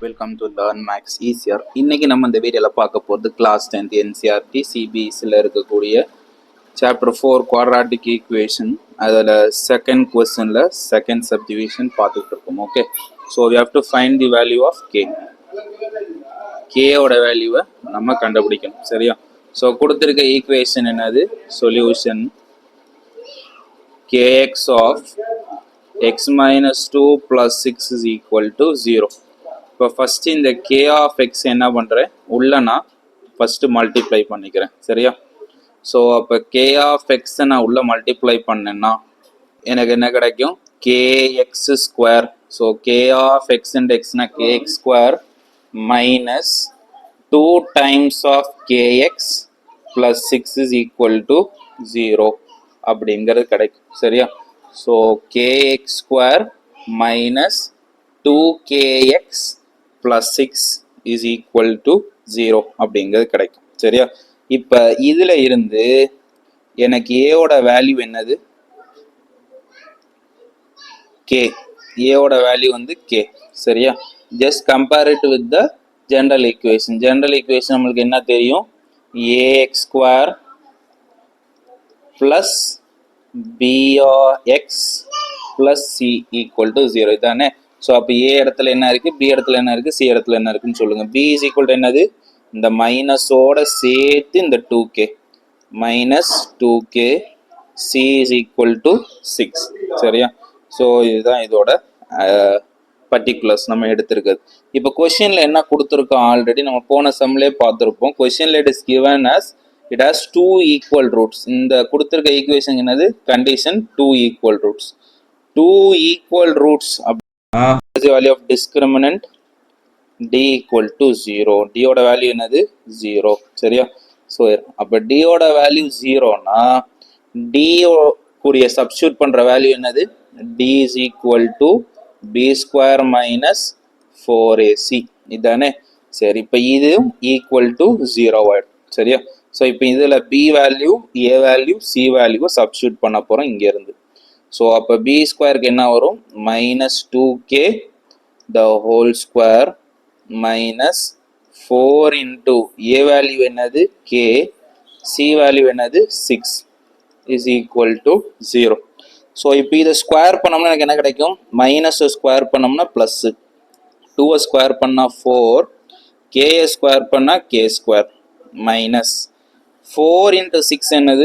Welcome to learn maths easier. இன்னைக்கு நம்ம இந்த வீடியோவில் பார்க்க போகிறது கிளாஸ் 10th என்சிஆர்டி சிபிஎஸ்சியில் இருக்கக்கூடிய சாப்டர் 4 குவாட்ராட்டிக் ஈக்குவேஷன். அதில் செகண்ட் கொஸ்டினில் செகண்ட் சப்டிவிஷன் பார்த்துட்டு இருக்கோம். Okay, so we have to find the value of K. கேயோட வேல்யூவை நம்ம கண்டுபிடிக்கணும். சரியா? ஸோ கொடுத்துருக்க ஈக்குவேஷன் என்னது? Solution kx of x minus 2 plus 6 is equal to 0. இப்போ ஃபர்ஸ்ட் இந்த k of x என்ன பண்ணுறேன், உள்ள நான் ஃபர்ஸ்ட் மல்டிப்ளை பண்ணிக்கிறேன். சரியா? ஸோ அப்போ k of x நான் உள்ள மல்டிப்ளை பண்ணேன்னா எனக்கு என்ன கிடைக்கும்? kx square. So k of x and xனா kx square minus 2 times of kx plus 6 is equal to 0 அப்படிங்கிறது கிடைக்கும். சரியா? So kx square minus 2kx plus 6 is equal to 0 அப்படிங்கிறது கிடைக்கும். சரியா? இப்போ இதில் இருந்து எனக்கு ஏவோட வேல்யூ என்னது? k. ஏவோட வேல்யூ வந்து k. சரியா? Just compare it with the general equation. General equation நம்மளுக்கு என்ன தெரியும்? ax square plus bx plus c equal to 0 இதானே. ஸோ அப்போ ஏ இடத்துல என்ன இருக்குது, பி இடத்துல என்ன இருக்குது, சி இடத்துல என்ன இருக்குன்னு சொல்லுங்கள். b is equal to என்னது? இந்த மைனஸோட சேர்த்து இந்த 2k minus 2k, c is equal to 6. சரியா? ஸோ இதுதான் இதோட பர்டிகுலர்ஸ் நம்ம எடுத்திருக்கிறது. இப்போ கொஷினில் என்ன கொடுத்துருக்கோம் ஆல்ரெடி நம்ம போன சம்லேயே பார்த்துருப்போம். கொஷினில் it is given as it has two equal roots. இந்த கொடுத்திருக்க ஈக்குவேஷன் என்னது? Condition 2 equal roots. 2 equal roots அப்படின்னா value of discriminant d equal to 0. d ஓட வேல்யூ என்னது? 0. சரியா? ஸோ அப்போ d ஓட வேல்யூ 0னா d கூடிய சப்ஸ்டியூட் பண்ற வேல்யூ என்னது? d is equal to b square minus 4ac இதானே. சரி, இப்போ இது ஈக்குவல் டு 0 ஆயிடும். சரியா? ஸோ இப்போ இதில் B value, A value, C வேல்யூவை சப்ஸ்டியூட் பண்ண போகிறோம் இங்கேருந்து. ஸோ அப்போ பி ஸ்கொயருக்கு என்ன வரும்? Minus 2k the whole square minus 4 into A value என்னது? கே, சி வேல்யூ என்னது? 6 இஸ் ஈக்குவல் டு 0. ஸோ இப்போ இதை ஸ்கொயர் பண்ணோம்னா எனக்கு என்ன கிடைக்கும்? மைனஸை ஸ்கொயர் பண்ணோம்னா ப்ளஸ்ஸு, 2வை ஸ்கொயர் பண்ணால் 4, கேயை ஸ்கொயர் பண்ணால் கே ஸ்கொயர் மைனஸ் 4 into 6 என்னது?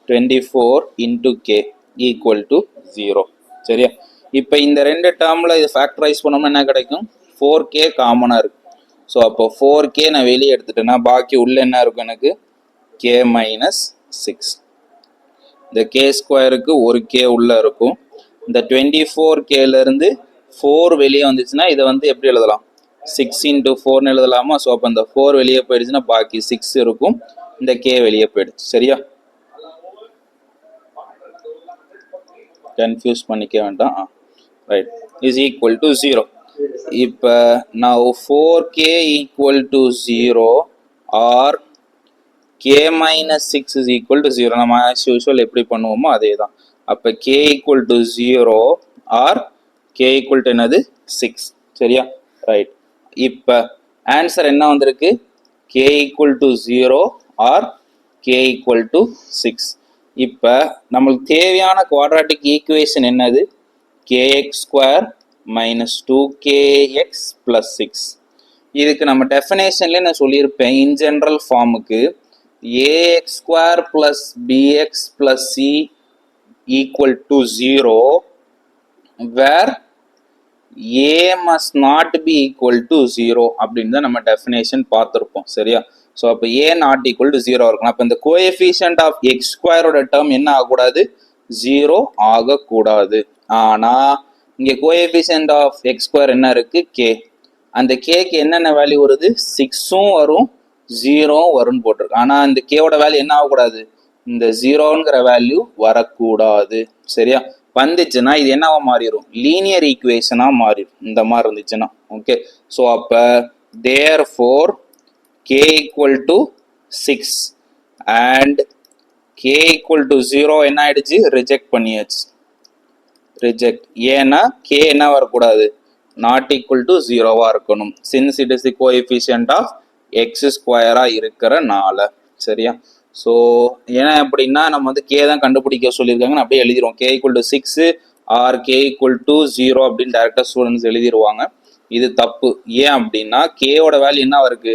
24 into k equal to 0. சரியா? இப்போ இந்த ரெண்டு டேர்மில் இதை ஃபேக்டரைஸ் பண்ணோம்னா என்ன கிடைக்கும்? 4k காமனாக இருக்கு. ஸோ அப்போ 4k நான் வெளியே எடுத்துட்டேன்னா பாக்கி உள்ள என்ன இருக்கும் எனக்கு? k minus 6. இந்த k ஸ்கொயருக்கு ஒரு k உள்ள இருக்கும். இந்த 24kலேருந்து 4 வெளியே வந்துச்சுன்னா இதை வந்து எப்படி எழுதலாம்? 6 into 4ன்னு எழுதலாமா? ஸோ அப்போ இந்த 4 வெளியே போயிடுச்சுன்னா பாக்கி 6 இருக்கும், இந்த k வெளியே போயிடுச்சு. சரியா? கன்ஃபியூஸ் பண்ணிக்க வேண்டாம். Right, is equal to 0. இப்போ நான் 4k equal to 0 or k minus 6 is equal to 0. நம்ம ஆஸ் யூஸ்வல் எப்படி பண்ணுவோமோ அதே தான். அப்போ k equal to 0 or k equal to என்னது? 6. சரியா? ரைட், இப்போ ஆன்சர் என்ன வந்திருக்கு? k equal to 0 or k equal to 6. இப்போ நம்மளுக்கு தேவையான குவாட்ராட்டிக் ஈக்குவேஷன் என்னது? kx square minus 2kx plus 6. இதுக்கு நம்ம டெஃபினேஷன்லேயே நான் சொல்லியிருப்பேன், இன் ஜென்ரல் ஃபார்முக்கு ax square plus bx plus c equal to 0 where a must not be equal to 0 அப்படின்னு தான் நம்ம டெஃபினேஷன் பார்த்துருப்போம். சரியா? ஸோ அப்போ a நாட் ஈக்குவல் டு 0 இருக்கணும். அப்போ இந்த கோஎஃபிஷியன்ட் ஆஃப் எக்ஸ் ஸ்கொயரோட டேர்ம் என்ன ஆகக்கூடாது? 0 ஆகக்கூடாது. ஆனால் இங்கே கோஎஃபிஷியன்ட் ஆஃப் எக்ஸ் ஸ்கொயர் என்ன இருக்கு? k. அந்த கேக்கு என்னென்ன வேல்யூ வருது? 6ம் வரும், 0வும் வரும்னு போட்டிருக்கு. ஆனால் இந்த கேவோட வேல்யூ என்ன ஆகக்கூடாது? இந்த 0ங்கிற வேல்யூ வரக்கூடாது. சரியா? வந்துச்சுன்னா இது என்னவா மாறிடும்? லீனியர் ஈக்குவேஷனாக மாறிடும் இந்த மாதிரி இருந்துச்சுன்னா. ஓகே, ஸோ அப்போ therefore k equal to 6 and k equal to 0 என்ன ஆயிடுச்சு? ரிஜெக்ட் பண்ணியாச்சு. ரிஜெக்ட். ஏன்னா k என்ன வரக்கூடாது? நாட் ஈக்குவல் டு ஜீரோவாக இருக்கணும். Since it is the coefficient of X ஸ்கொயராக இருக்கிறனால. சரியா? ஸோ ஏன்னா அப்படின்னா நம்ம வந்து கே தான் கண்டுபிடிக்க சொல்லியிருக்காங்கன்னு அப்படியே எழுதிடுவோம். K equal to 6 or K equal to 0 அப்படின்னு டேரெக்டாக ஸ்டூடெண்ட்ஸ் எழுதிடுவாங்க. இது தப்பு. ஏன் அப்படின்னா கேவோட வேல்யூ என்ன இருக்கு?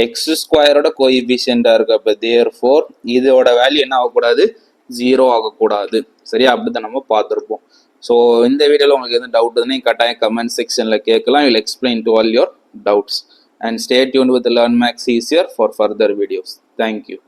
எக்ஸ் ஸ்கொயரோட கோஎஃபிஷியண்டாக இருக்கு. அப்போ தேர்ஃபோர் இதோட வேல்யூ என்ன ஆகக்கூடாது? 0 ஆகக்கூடாது. சரியா? அப்படி தான் நம்ம பார்த்துருப்போம். ஸோ இந்த வீடியோவில் உங்களுக்கு எதுவும் டவுட் இருந்தால் கட்டாயம் கமெண்ட் செக்ஷனில் கேட்கலாம். Will explain to all your doubts and stay tuned with Learn Max easier for further videos. Thank you.